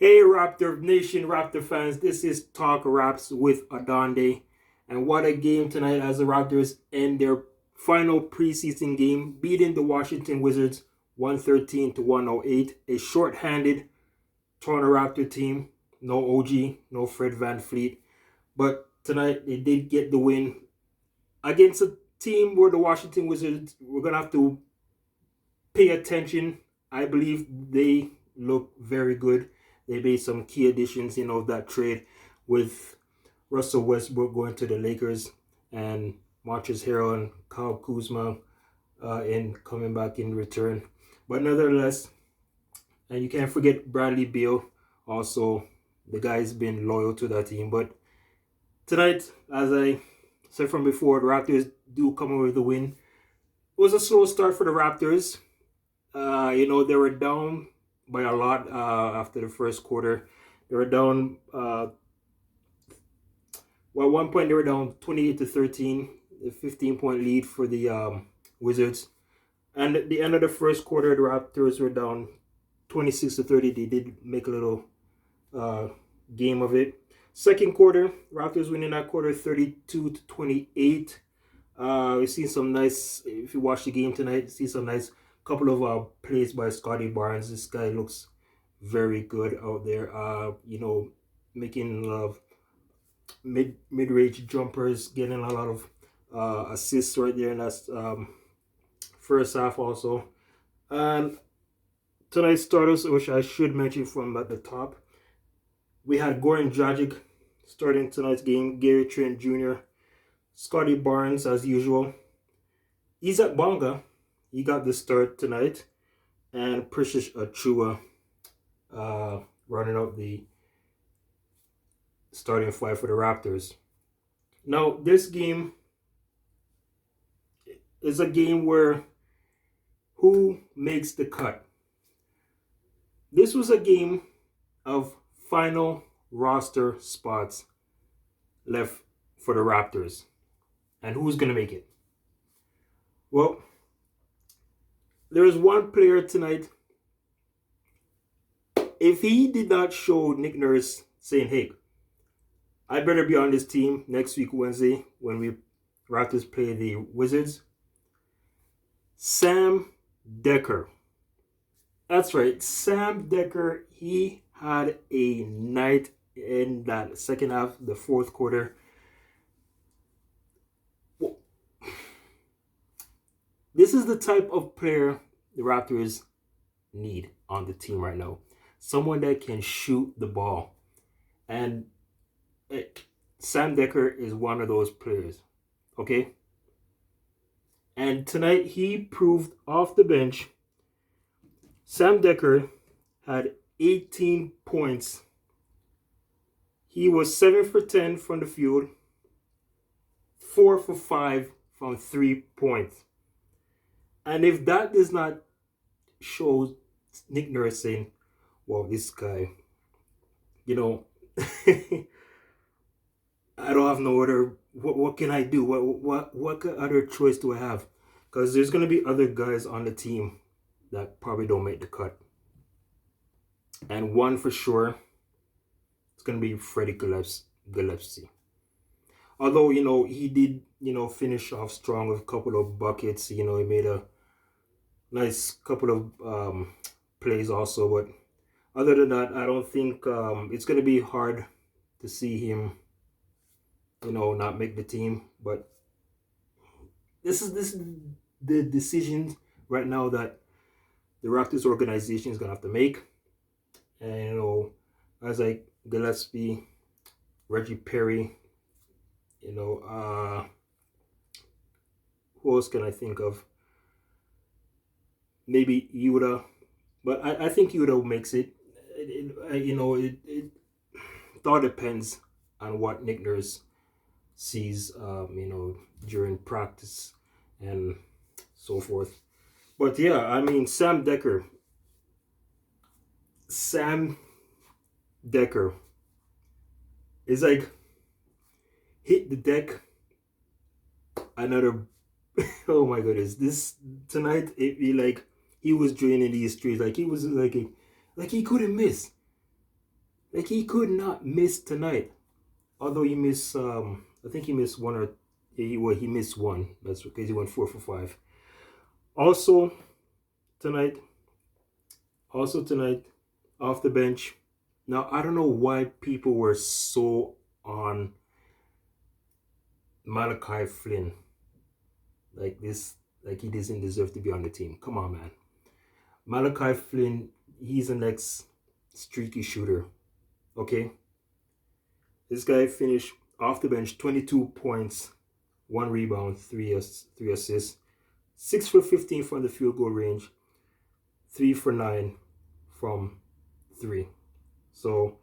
Hey Raptor Nation, Raptor fans, this is Talk Raps with Adonde. And what a game tonight as the Raptors end their final preseason game, beating the Washington Wizards 113 to 108. A short-handed Toronto Raptor team. No OG, no Fred VanVleet. But tonight they did get the win against a team where the Washington Wizards were going to have to pay attention. I believe they look very good. They made some key additions, that trade with Russell Westbrook going to the Lakers and Montrezl Harrell and Kyle Kuzma in coming back in return. But nonetheless, and you can't forget Bradley Beal. Also, the guy's been loyal to that team. But tonight, as I said from before, the Raptors do come away with the win. It was a slow start for the Raptors. They were down by a lot after the first quarter. They were down. At one point they were down 28 to 13, a 15-point lead for the Wizards. And at the end of the first quarter, the Raptors were down 26 to 30. They did make a little game of it. Second quarter, Raptors winning that quarter 32 to 28. We've seen some nice. If you watch the game tonight, you see some nice couple of plays by Scotty Barnes. This guy looks very good out there. Making mid-range jumpers, getting a lot of assists right there in that first half also. And tonight's starters, which I should mention from at the top, we had Goran Dragic starting tonight's game, Gary Trent Jr., Scotty Barnes as usual, Isaac Bonga. He got the start tonight, and Precious Achua running out the starting five for the Raptors. Now, this game is a game where who makes the cut? This was a game of final roster spots left for the Raptors. And who's going to make it? Well, there is one player tonight. If he did not show Nick Nurse saying, hey, I better be on this team next week, Wednesday, when we Raptors play the Wizards. Sam Dekker. That's right. Sam Dekker, he had a night in that second half, the fourth quarter. This is the type of player the Raptors need on the team right now. Someone that can shoot the ball. And Sam Dekker is one of those players. Okay? And tonight he proved off the bench. Sam Dekker had 18 points. He was 7 for 10 from the field. 4 for 5 from 3 points. And if that does not show Nick Nurse saying, well, this guy, I don't have no other, what can I do? What other choice do I have? Because there's going to be other guys on the team that probably don't make the cut. And one for sure, it's going to be Freddie Gillespie. Although, he did, finish off strong with a couple of buckets. He made a nice couple of plays also. But other than that, I don't think it's going to be hard to see him, not make the team. But this is the decision right now that the Raptors organization is going to have to make. And, guys like Gillespie, Reggie Perry, who else can I think of? Maybe Yuta, but I think Yuta makes it. It all depends on what Nick Nurse sees, during practice and so forth. But yeah, Sam Dekker is like hit the deck. Another, oh my goodness! This tonight it be like he was draining these streets. Like he was like he couldn't miss. Like, he could not miss tonight. Although he missed, I think he missed one or he missed one. That's because he went 4 for 5. Also tonight, also tonight, off the bench. Now I don't know why people were so on Malachi Flynn. Like this, like he doesn't deserve to be on the team. Come on, man. Malachi Flynn, he's the next streaky shooter. Okay, this guy finished off the bench 22 points, 1 rebound, three assists, 6 for 15 from the field goal range, 3 for 9 from three. So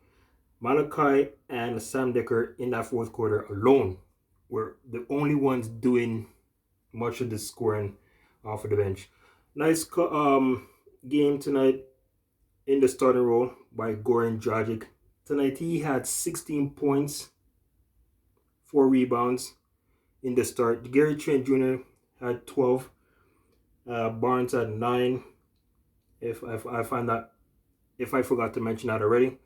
Malachi and Sam Dekker in that fourth quarter alone were the only ones doing much of the scoring off of the bench. Nice game tonight in the starting role by Goran Dragic. Tonight he had 16 points, 4 rebounds in the start. Gary Trent Jr. had 12. Barnes had 9. If I find that, if I forgot to mention that already.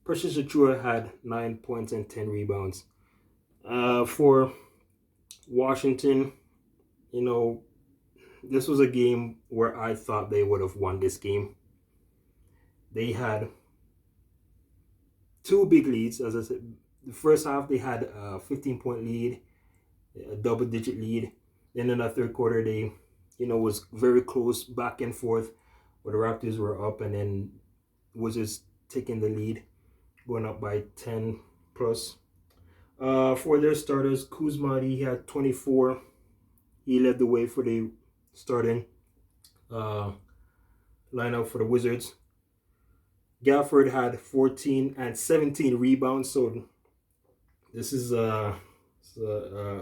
Precious Achiuwa had 9 points and 10 rebounds. For Washington, you know, this was a game where I thought they would have won this game. They had 2 big leads. As I said, the first half they had a 15-point lead, a double-digit lead. Then in the third quarter, they, was very close, back and forth, where the Raptors were up, and then Wizards taking the lead, going up by 10 plus. For their starters, Kuzma, he had 24. He led the way for the starting lineup for the Wizards. Gafford had 14 and 17 rebounds. So this is a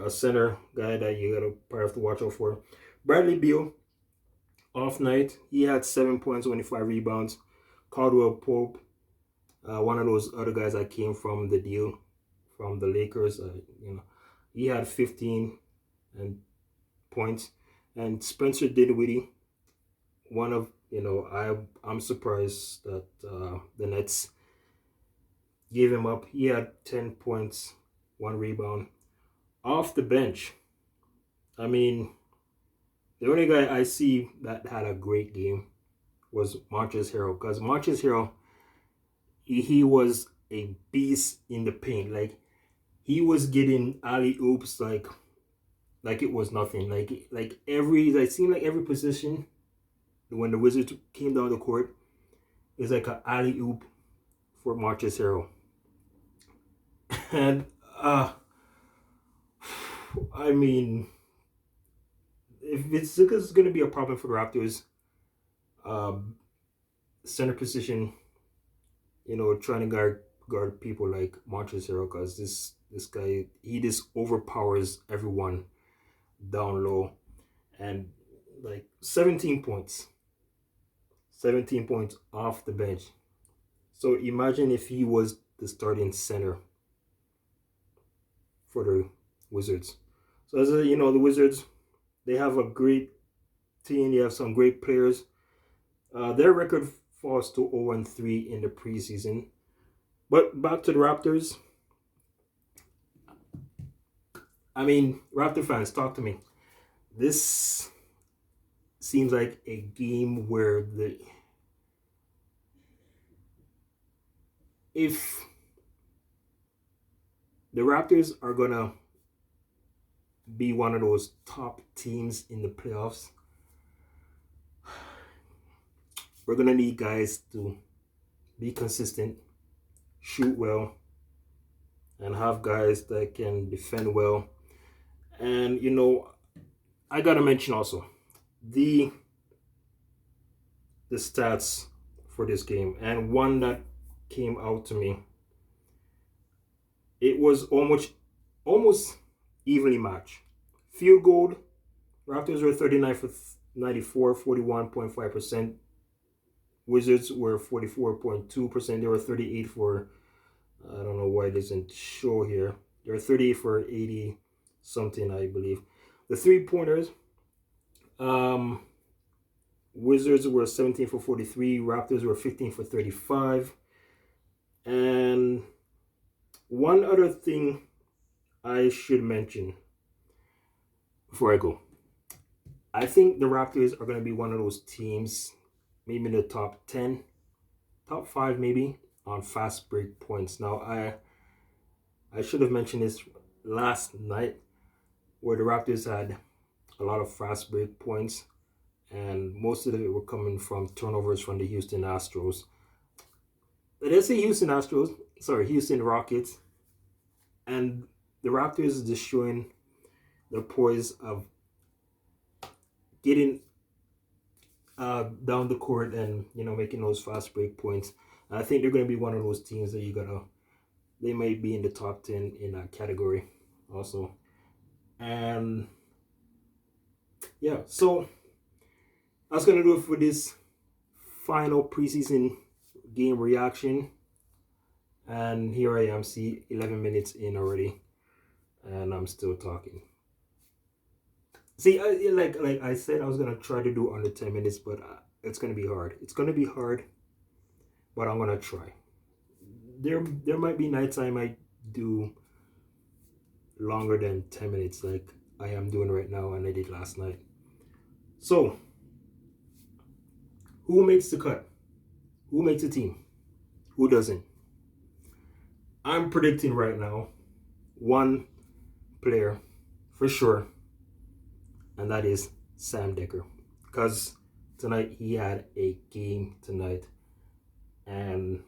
center guy that you gotta probably have to watch out for. Bradley Beal, off night, he had 7 points, 25 rebounds. Caldwell Pope, one of those other guys that came from the deal from the Lakers, he had 15 and points. And Spencer Dinwiddie, one of, I'm surprised that the Nets gave him up. He had 10 points, 1 rebound. Off the bench, I mean, the only guy I see that had a great game was Montrezl Harrell, because Montrezl Harrell, he was a beast in the paint. Like, he was getting alley oops like it was nothing. Like it seemed like every position when the Wizards came down the court is like an alley oop for Montrezl Harrell. And I mean, if it's going to be a problem for the Raptors, center position, trying to guard people like Montrezl Harrell, because this guy, he just overpowers everyone down low. And like 17 points off the bench. So imagine if he was the starting center for the Wizards. So as the Wizards, they have a great team. They have some great players. Their record falls to 0-3 in the preseason. But back to the Raptors. I mean, Raptor fans, talk to me. This seems like a game where if the Raptors are gonna be one of those top teams in the playoffs, we're gonna need guys to be consistent, shoot well, and have guys that can defend well. And I gotta mention also the stats for this game, and one that came out to me. It was almost evenly matched. Field goal, Raptors were 39 for 94, 41.5%. Wizards were 44.2%. They were 38 for, I don't know why it doesn't show here. They were 38 for 80 something, I believe. The 3-pointers, Wizards were 17 for 43. Raptors were 15 for 35. And One other thing I should mention before I go. I think the Raptors are going to be one of those teams, maybe in the top 10, top 5 maybe, on fast break points. Now, I should have mentioned this last night, where the Raptors had a lot of fast break points, and most of it were coming from turnovers from the Houston Astros. Did I say Houston Astros? Sorry, Houston Rockets. And the Raptors is just showing the poise of getting down the court and making those fast break points. And I think they're going to be one of those teams that they might be in the top 10 in that category also. And yeah, so that's going to do it for this final preseason game reaction. And here I am, see, 11 minutes in already, and I'm still talking. See, like I said, I was gonna try to do under 10 minutes, but it's gonna be hard. It's gonna be hard, but I'm gonna try. There might be nights I might do longer than 10 minutes, like I am doing right now, and I did last night. So, who makes the cut? Who makes the team? Who doesn't? I'm predicting right now one player for sure, and that is Sam Dekker, because tonight he had a game tonight, and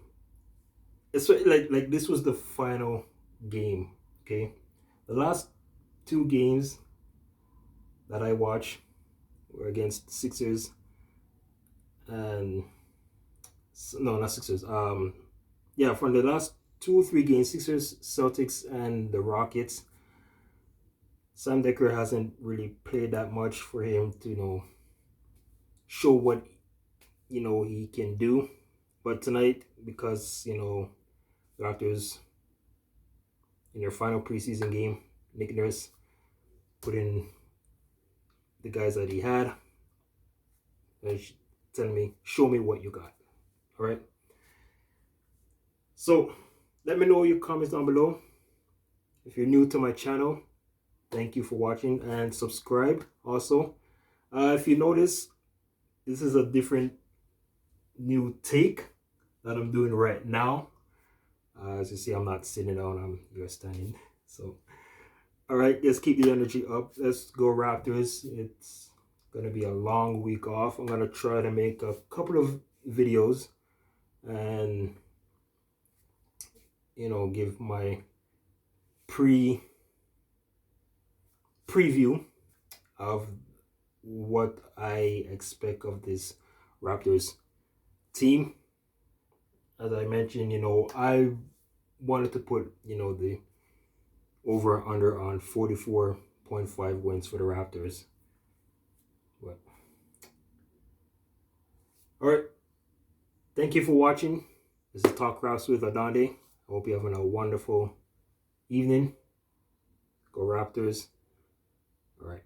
it's like this was the final game. Okay, the last 2 games that I watched were against Sixers and no, not Sixers. Yeah, from the last 2 or 3 games, Sixers, Celtics, and the Rockets, Sam Dekker hasn't really played that much for him to, show what, he can do. But tonight, because, the Raptors, in their final preseason game, Nick Nurse put in the guys that he had, and telling me, show me what you got. All right? So, let me know your comments down below. If you're new to my channel, thank you for watching, and subscribe also. If you notice, this is a different new take that I'm doing right now. As you see, I'm not sitting down, you're standing. So, all right, let's keep the energy up. Let's go Raptors. It's going to be a long week off. I'm going to try to make a couple of videos and, give my preview of what I expect of this Raptors team. As I mentioned, I wanted to put, the over under on 44.5 wins for the Raptors. But all right, thank you for watching. This is Talk Raps with Adande. I hope you're having a wonderful evening. Go Raptors. All right.